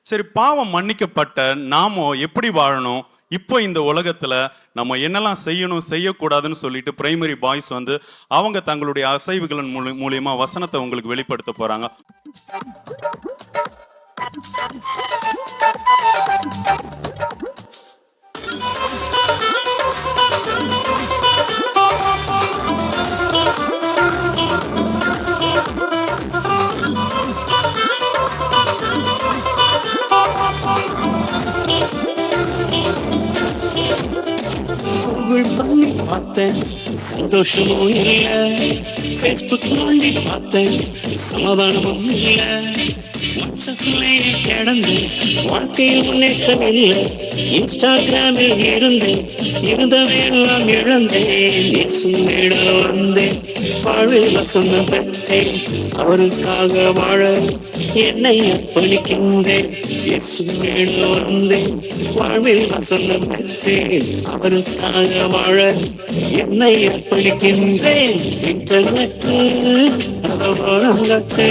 சரி, பாவம் மன்னிக்கப்பட்ட நாமோ எப்படி வாழணும், இப்போ இந்த உலகத்துல நம்ம என்னெல்லாம் செய்யணும் செய்யக்கூடாதுன்னு சொல்லிட்டு பிரைமரி பாய்ஸ் வந்து அவங்க தங்களுடைய அசைவுகளின் மூலியமா வசனத்தை உங்களுக்கு வெளிப்படுத்த போறாங்க. பண்ணி பார்த்தேன், சந்தோஷமும் இல்லை. ஃபேஸ்புக் நோண்டி பார்த்தேன், சமாதானமும் இல்லை. வாட்ஸ்அப்லேயே கிடந்து வாழ்க்கையில் முன்னேற்றம் இல்லை. இன்ஸ்டாகிராமில் இருந்ததையெல்லாம் இழந்தேன். இயேசுவிட வந்தேன், வாழ்வில் வசந்தம் பெற்றேன். அவருக்காக வாழ என்னை அர்ப்பணிக்கின்றேன். இயேசுவிட வந்தேன், வாழ்வில் வசந்தம் பெற்றேன். அவருக்காக வாழ என்னை அர்ப்பணிக்கின்றேன். இன்டர்நெட்டில் அவரங்கட்டு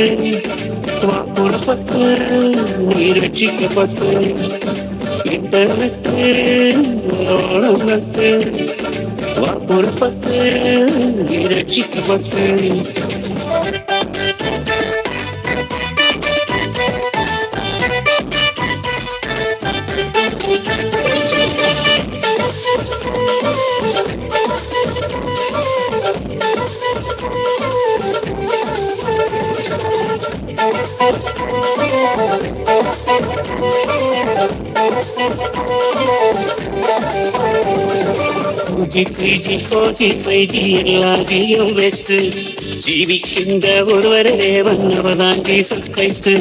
வாக்குறப்பட்டு நீர் ரட்சிக்கப்பட்டு. இன்டர்நெட்டில் அவரங்கட்டு வாக்குறப்பட்டு நீர் ரட்சிக்கப்பட்டு. எல்லாத்தையும் வெச்சு ஜீவிக்கின்ற ஒருவரே தேவன், அவர்தான் ஜீசஸ் கிறிஸ்து.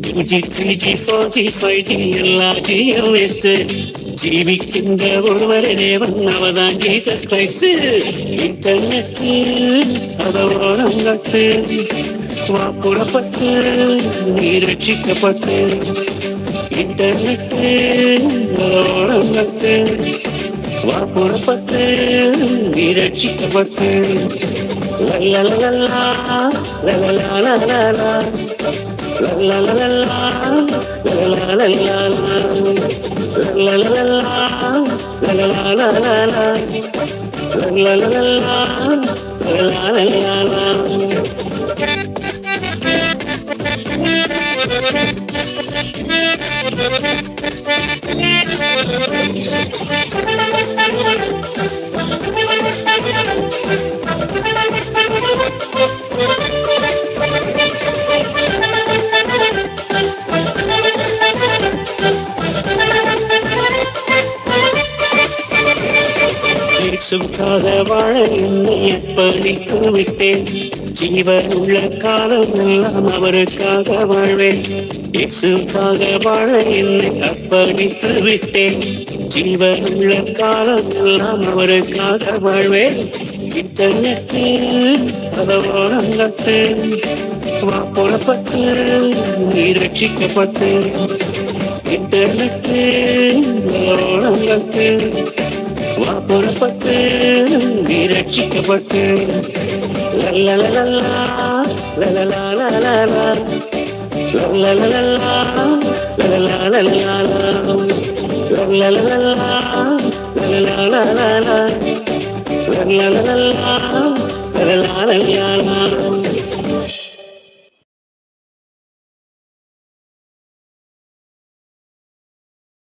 2G 3G 4G 5G எல்லாத்தையும் வெச்சு ஜீவிக்கின்ற ஒருவரே தேவன், அவர்தான் ஜீசஸ் கிறிஸ்து. இன்டர்நெட்டில் அதோரங்கட்டு வாப்புறப்பட்டு நீர் ரட்சிக்கப்பட்டு. இன்டர்நெட்டில் அதோரங்கட்டு வாப்புறப்பட்டு நீர் ரட்சிக்கப்பட்டு. லல்லலலலா லலலலலலா லல்லலலலா லலலலலலா லல்லலலலா லலலலலலா லல்லலலலா லலலலலா. இயேசுக்காக வாழ என்னை அர்ப்பணித்து விட்டேன். ஜீவன் உள்ள காலம் எல்லாம் அவருக்காக வாழ்வேன். இயேசுக்காக வாழ என்னை அர்ப்பணித்து விட்டேன். ஜீவன் உள்ள காலம் எல்லாம் அவருக்காக வாழ்வேன். இன்டர்நெட்டில் அதோரங்கட்டு வாப்புறப்பட்டு நீர் ரட்சிக்கப்பட்டு. இன்டர்நெட்டில் அதோரங்கட்டு வாப்புறப்பட்டு நீர் ரட்சிக்கப்பட்டு. லல்லலலலா லலலலலலா லல்லலலலா லலலலலலா லல்லலலலா லலலலலலா லல்லலலலா லலலலலா.